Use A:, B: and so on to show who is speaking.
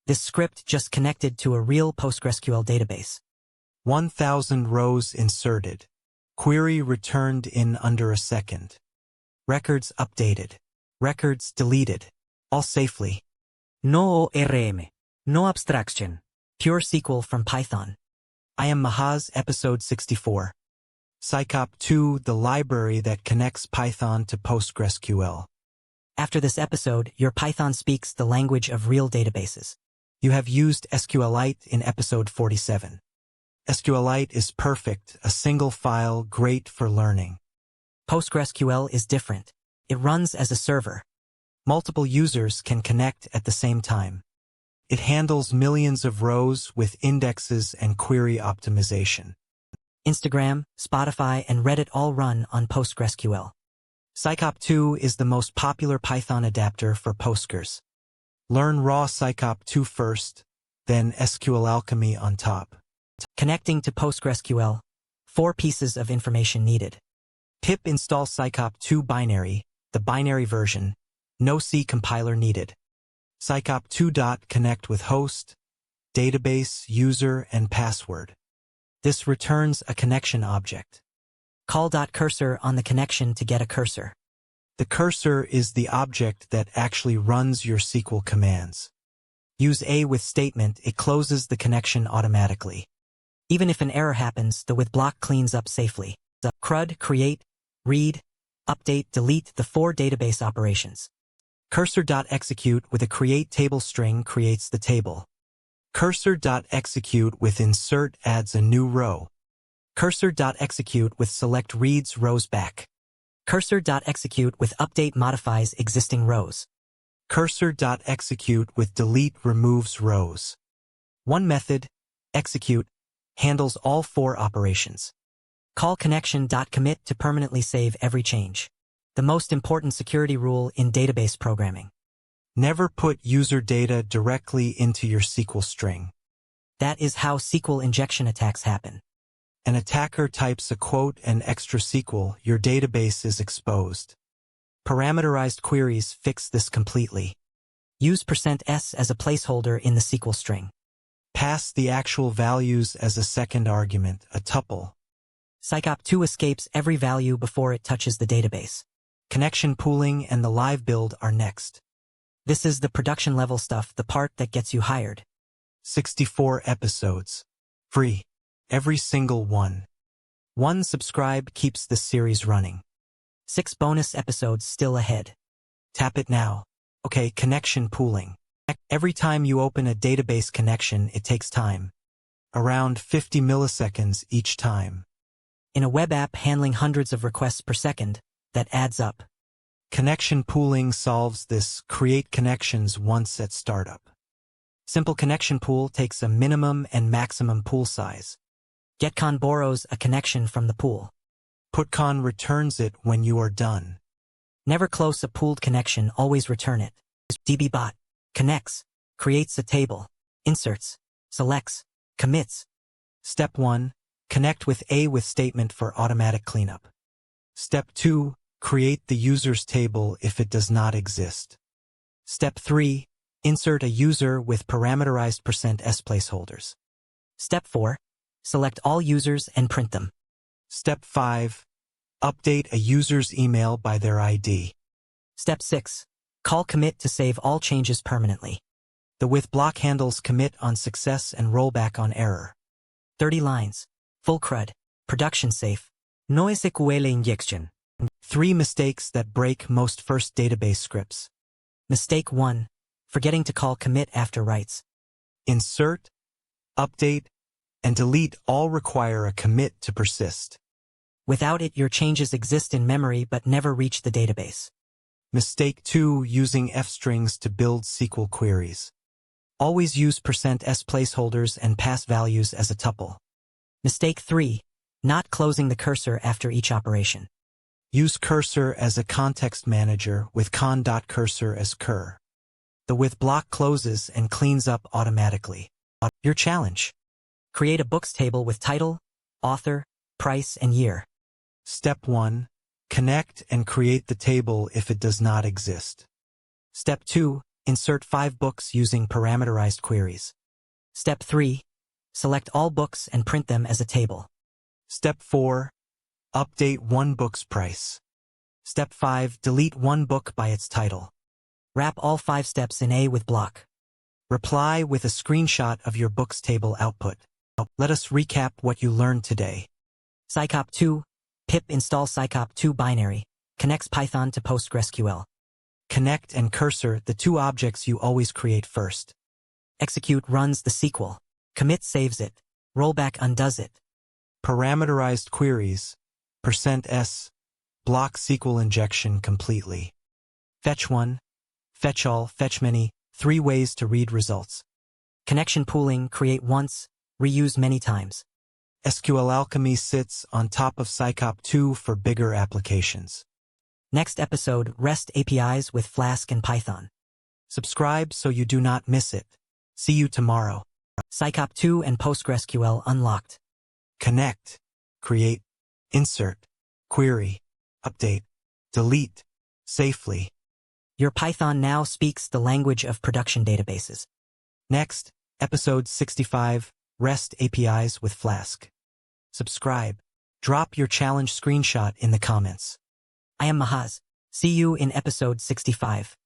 A: This script just connected to a real PostgreSQL database.
B: 1,000 rows inserted. Query returned in under a second. Records updated. Records deleted. All safely.
A: No ORM. No abstraction. Pure SQL from Python.
B: I am Mahaz, episode 64. psycopg2, the library that connects Python to PostgreSQL.
A: After this episode, your Python speaks the language of real databases.
B: You have used SQLite in episode 47. SQLite is perfect, a single file, great for learning.
A: PostgreSQL is different. It runs as a server.
B: Multiple users can connect at the same time. It handles millions of rows with indexes and query optimization.
A: Instagram, Spotify, and Reddit all run on PostgreSQL. psycopg2 is the most popular Python adapter for Postgres. Learn raw psycopg2 first, then SQLalchemy on top. Connecting to PostgreSQL, 4 pieces of information needed. Pip install psycopg2 binary, the binary version, no C compiler needed.
B: psycopg2 connect with host, database, user, and password. This returns a connection object.
A: Call .cursor on the connection to get a cursor.
B: The cursor is the object that actually runs your SQL commands. Use a with statement, it closes the connection automatically.
A: Even if an error happens, the with block cleans up safely. The CRUD, create, read, update, delete the 4 database operations.
B: Cursor.execute with a create table string creates the table. Cursor.execute with insert adds a new row. Cursor.execute with select reads rows back.
A: Cursor.execute with update modifies existing rows.
B: Cursor.execute with delete removes rows. One method, execute, handles all 4 operations. Call connection.commit to permanently save every change. The most important security rule in database programming. Never put user data directly into your SQL string. That is how SQL injection attacks happen. An attacker types a quote and extra SQL, your database is exposed. Parameterized queries fix this completely. Use %s as a placeholder in the SQL string. Pass the actual values as a second argument, a tuple. psycopg2 escapes every value before it touches the database. Connection pooling and the live build are next. This is the production level stuff, the part that gets you hired. 64 episodes. Free. Every single one. 1 subscribe keeps this series running. 6 bonus episodes still ahead. Tap it now. Okay, connection pooling. Every time you open a database connection, it takes time. Around 50 milliseconds each time. In a web app handling hundreds of requests per second, that adds up. Connection pooling solves this. Create connections once at startup. Simple connection pool takes a minimum and maximum pool size. GetCon borrows a connection from the pool. PutCon returns it when you are done. Never close a pooled connection, always return it. dbbot connects, creates a table, inserts, selects, commits. Step 1, connect with a with statement for automatic cleanup. Step 2, create the user's table if it does not exist. Step 3, insert a user with parameterized %s placeholders. Step 4, select all users and print them. Step 5, update a user's email by their ID. Step 6, call commit to save all changes permanently. The with block handles commit on success and rollback on error. 30 lines. Full CRUD. Production safe. No SQL injection. 3 mistakes that break most first database scripts. Mistake 1, forgetting to call commit after writes. Insert, update, and delete all require a commit to persist. Without it, your changes exist in memory but never reach the database. Mistake 2, using f-strings to build SQL queries. Always use %s placeholders and pass values as a tuple. Mistake 3, not closing the cursor after each operation. Use cursor as a context manager with con.cursor as cur. The with block closes and cleans up automatically. Your challenge. Create a books table with title, author, price, and year. Step 1. Connect and create the table if it does not exist. Step 2.
A: Insert 5 books using parameterized queries. Step 3. Select all books and print them as a table. Step 4. Update one book's price. Step 5. Delete one book by its title. Wrap all 5 steps in a with block. Reply with a screenshot of your books table output. Let us recap what you learned today. Psycopg2. Pip install psycopg2 binary. Connects Python to PostgreSQL. Connect and cursor, the 2 objects you always create first. Execute runs the SQL. Commit saves it. Rollback undoes it. Parameterized queries. %s. Block SQL injection completely. Fetchone, fetchall, fetchmany, 3 ways to read results. Connection pooling, create once, reuse many times. SQLalchemy sits on top of psycopg2 for bigger applications. Next episode, REST APIs with Flask and Python. Subscribe so you do not miss it. See you tomorrow. Psycopg2 and PostgreSQL unlocked. Connect, create, insert, query, update, delete, safely. Your Python now speaks the language of production databases. Next, episode 65, REST APIs with Flask. Subscribe. Drop your challenge screenshot in the comments. I am Mahaz. See you in episode 65.